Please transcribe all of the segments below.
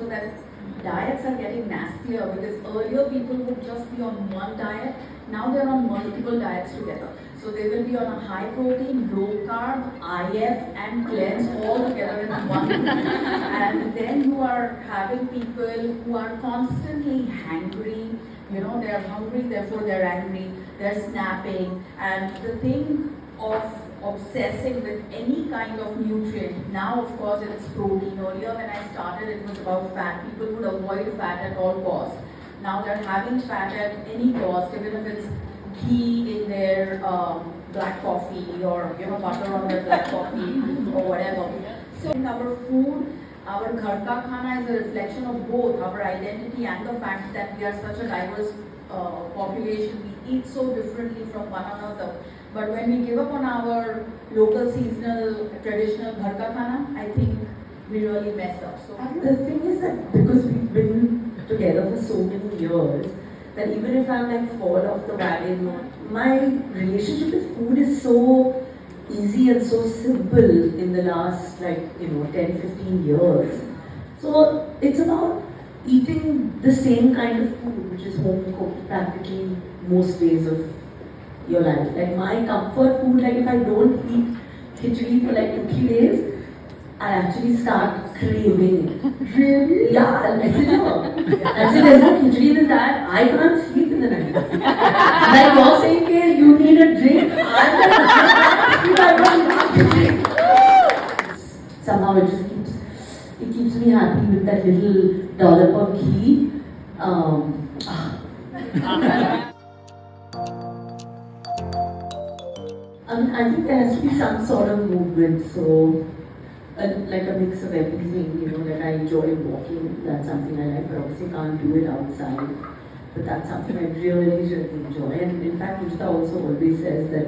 also that diets are getting nastier because earlier people would just be on one diet. Now they're on multiple diets together. So they will be on a high protein, low carb, IF and cleanse all together in one. And then you are having people who are constantly hangry. You know, they're hungry, therefore they're angry, they're snapping. And the thing of obsessing with any kind of nutrient, now of course it's protein. Earlier when I started it was about fat. People would avoid fat at all costs. Now they're having fat at any cost, even if it's ghee in their black coffee or butter on their black coffee or whatever. So in our food, our Ghar Ka Khana is a reflection of both our identity and the fact that we are such a diverse population. We eat so differently from one another. But when we give up on our local, seasonal, traditional Ghar Ka Khana, I think we really mess up. So the thing is that because we've been together for so many years, that even if I'm like fall off the wagon, my relationship with food is so easy and so simple in the last 10-15 years. So it's about eating the same kind of food, which is home cooked practically most days of your life. Like my comfort food, like if I don't eat khichdi for like 2-3 days, I actually start craving it. really? Yeah, I said no. I said there's no khichdi in that. I can't sleep in the night. Like you're saying, okay, you need a drink. I don't drink. Somehow it just keeps me happy with that little dollop of ghee. I think there has to be some sort of movement, so like a mix of everything, that I enjoy walking, that's something I like, but obviously can't do it outside. But that's something I really enjoy. And in fact, Ruchita also always says that,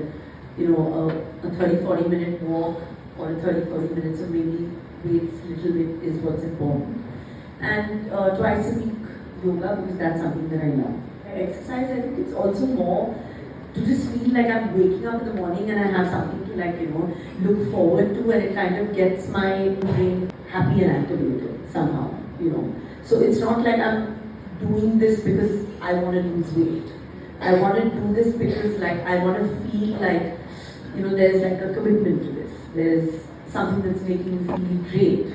a 30-40 minute walk or a 30-40 minutes of maybe weights little bit is what's important. And twice a week yoga, because that's something that I love. Exercise, I think it's also more to just feel like I'm waking up in the morning and I have something to look forward to, and it kind of gets my brain happy and activated somehow, So it's not like I'm doing this because I want to lose weight. I want to do this because I want to feel like, there's like a commitment to this. There's something that's making me feel great,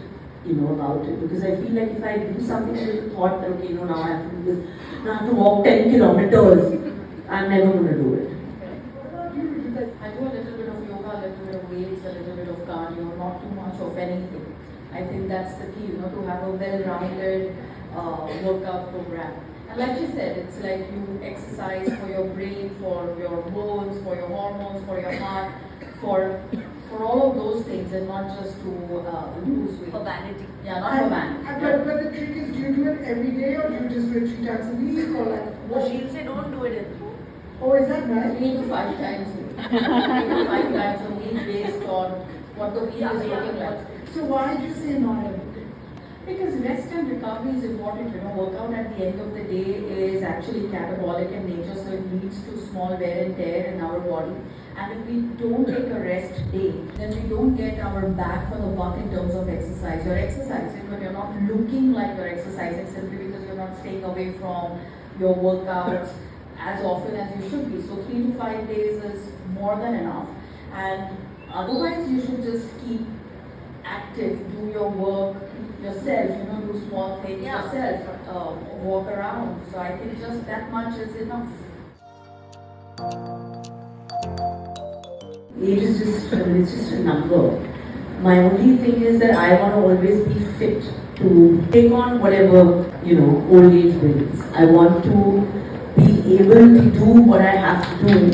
about it. Because I feel like if I do something with the thought that, okay, now I have to do this, now I have to walk 10 kilometers, I'm never going to do it. I do a little bit of yoga, a little bit of weights, a little bit of cardio, not too much of anything. I think that's the key, to have a well-rounded workout program. And like you said, it's like you exercise for your brain, for your bones, for your hormones, for your heart, for all of those things, and not just to lose weight. For vanity. Yeah, not for vanity. But the trick is, do you do it every day or do you just do it 3 times a week or like? No, she'll say don't do it every day. Oh, is that right? 3 to 5 times a week. 3 to 5 times a week based on what the week is looking like. So why did you say not every day? Because rest and recovery is important. Workout at the end of the day is actually catabolic in nature, so it leads to small wear and tear in our body. And if we don't take a rest day, then we don't get our back for the buck in terms of exercise. You're exercising, but you're not looking like you're exercising simply because you're not staying away from your workouts as often as you should be. So 3 to 5 days is more than enough. And otherwise, you should just keep active, do your work yourself, do small things yourself, walk around. So I think just that much is enough. Age is it's just a number. My only thing is that I want to always be fit to take on whatever, old age brings. I want to be able to do what I have to do,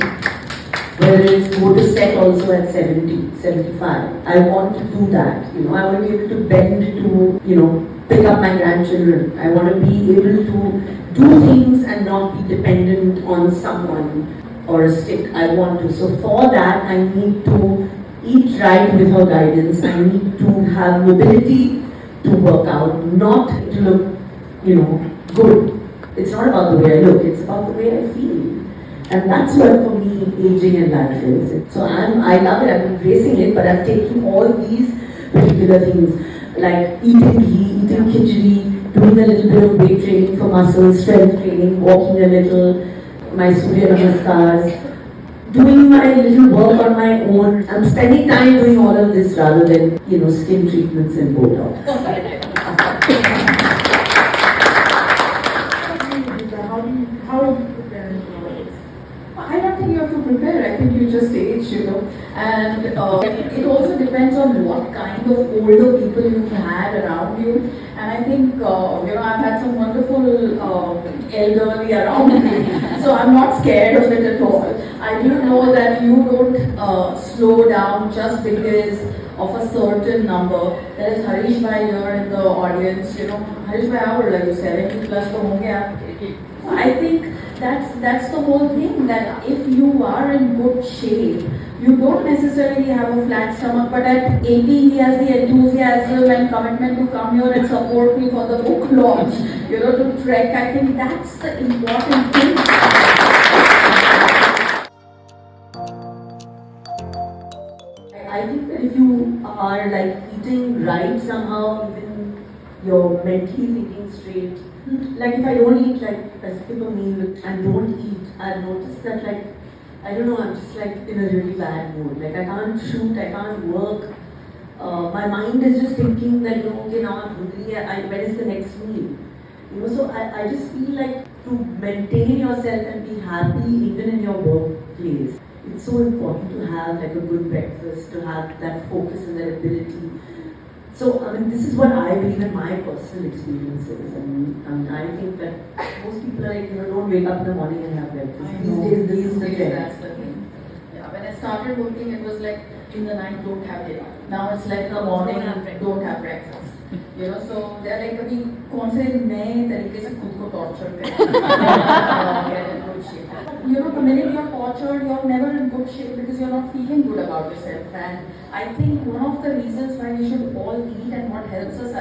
whether it's go to set also at 70, 75. I want to do that, I want to be able to bend to, pick up my grandchildren. I want to be able to do things and not be dependent on someone or a stick. I want to. So for that, I need to eat right with her guidance. I need to have mobility to work out, not to look, good. It's not about the way I look, it's about the way I feel. And that's what for me aging in life is. So I love it, I'm embracing it, but I'm taking all these particular things like eating ghee, eating khichdi, doing a little bit of weight training for muscles, strength training, walking a little, my Surya Namaskars, doing my little work on my own. I'm spending time doing all of this rather than, skin treatments and Botox. How are you preparing for this? I don't think you have to prepare. I think you just age. And it also depends on what kind of older people you've had around you. And I think, I've had some wonderful elderly around me. So I'm not scared of it at all. I do know that you don't slow down just because of a certain number. There is Harish Bhai here in the audience. Harish Bhai, how old are you? 70 plus to honge aap? I think that's the whole thing, that if you are in good shape, you don't necessarily have a flat stomach, but at 80 he has the enthusiasm and commitment to come here and support me for the book launch, to trek. I think that's the important thing. I think that if you are like eating right somehow, even you're mentally thinking straight. Like if I don't eat, like I skip a meal and don't eat, I've noticed that I don't know, I'm just in a really bad mood. Like I can't shoot, I can't work. My mind is just thinking that, okay, now I'm hungry, when is the next meal? So I just feel like to maintain yourself and be happy even in your workplace, it's so important to have a good breakfast, to have that focus and that ability. So, this is what I believe in my personal experiences. And I think that most people are don't wake up in the morning and have breakfast. These days, That's the thing. Yeah, when I started working, it was like in the night, don't have dinner. Now it's like in the morning, don't have breakfast. So they're like, अभी कौन से नए तरीके से खुद को torture करें? Get in good shape. The minute you're tortured, you're never in good shape because you're not feeling good about yourself. And I think one of the reasons why we should all eat and what helps us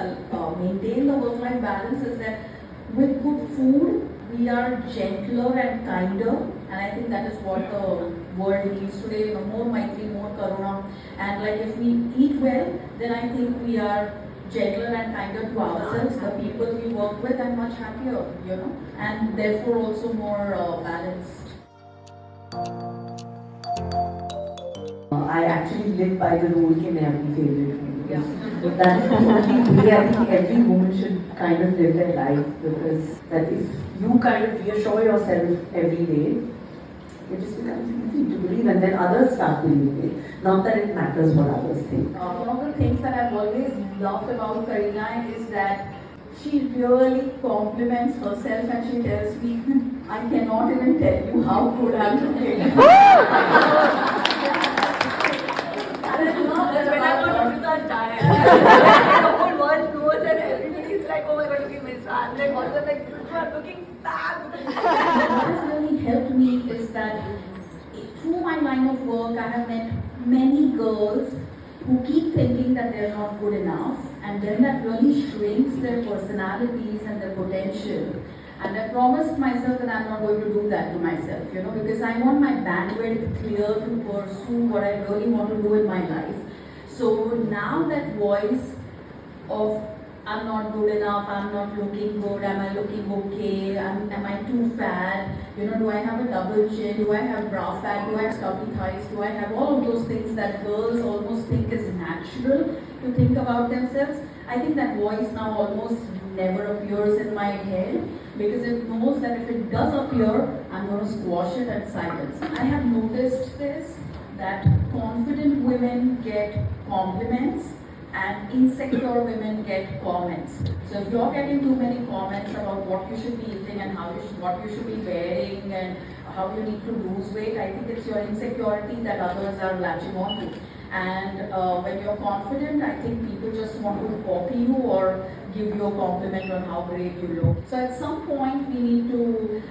maintain the work-life balance is that with good food, we are gentler and kinder. And I think that is what the world needs today. More Maitri, more Karuna. And if we eat well, then I think we are gentler and kinder to ourselves, the people we work with, and much happier, and therefore also more balanced. I actually live by the rule कि मैं अपनी favorite हूँ. Yeah. That's the only way I think every woman should kind of live their life, because that if you kind of reassure yourself every day, it just becomes easy to believe, and then others start believing it. Not that it matters what others think. One of the things that I've always loved about Kareena is that she really compliments herself and she tells me, I cannot even tell you how good I'm looking. That's when I got into that diet. The whole world knows and everybody's like, oh my god, looking at this. I'm like, also like, you are looking fab. What has really helped me is that through my line of work, I have met many girls who keep thinking that they're not good enough, and then that really shrinks their personalities and their potential. And I promised myself that I'm not going to do that to myself, because I want my bandwidth clear to pursue what I really want to do in my life. So now that voice of I'm not good enough, I'm not looking good, am I looking okay, am I too fat, do I have a double chin, do I have bra fat, do I have stubby thighs, do I have all of those things that girls almost think is natural to think about themselves. I think that voice now almost never appears in my head because it knows that if it does appear, I'm going to squash it at silence. I have noticed this, that confident women get compliments and insecure women get comments. So if you're getting too many comments about what you should be eating and what you should be wearing and how you need to lose weight, I think it's your insecurity that others are latching on to. And when you're confident, I think people just want to copy you or give you a compliment on how great you look. So at some point, we need to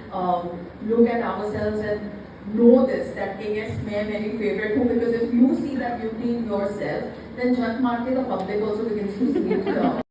look at ourselves and know this, that yes, मैं मेरी favorite हूँ, because if you see that beauty in yourself, then junk market the public also begins to see it.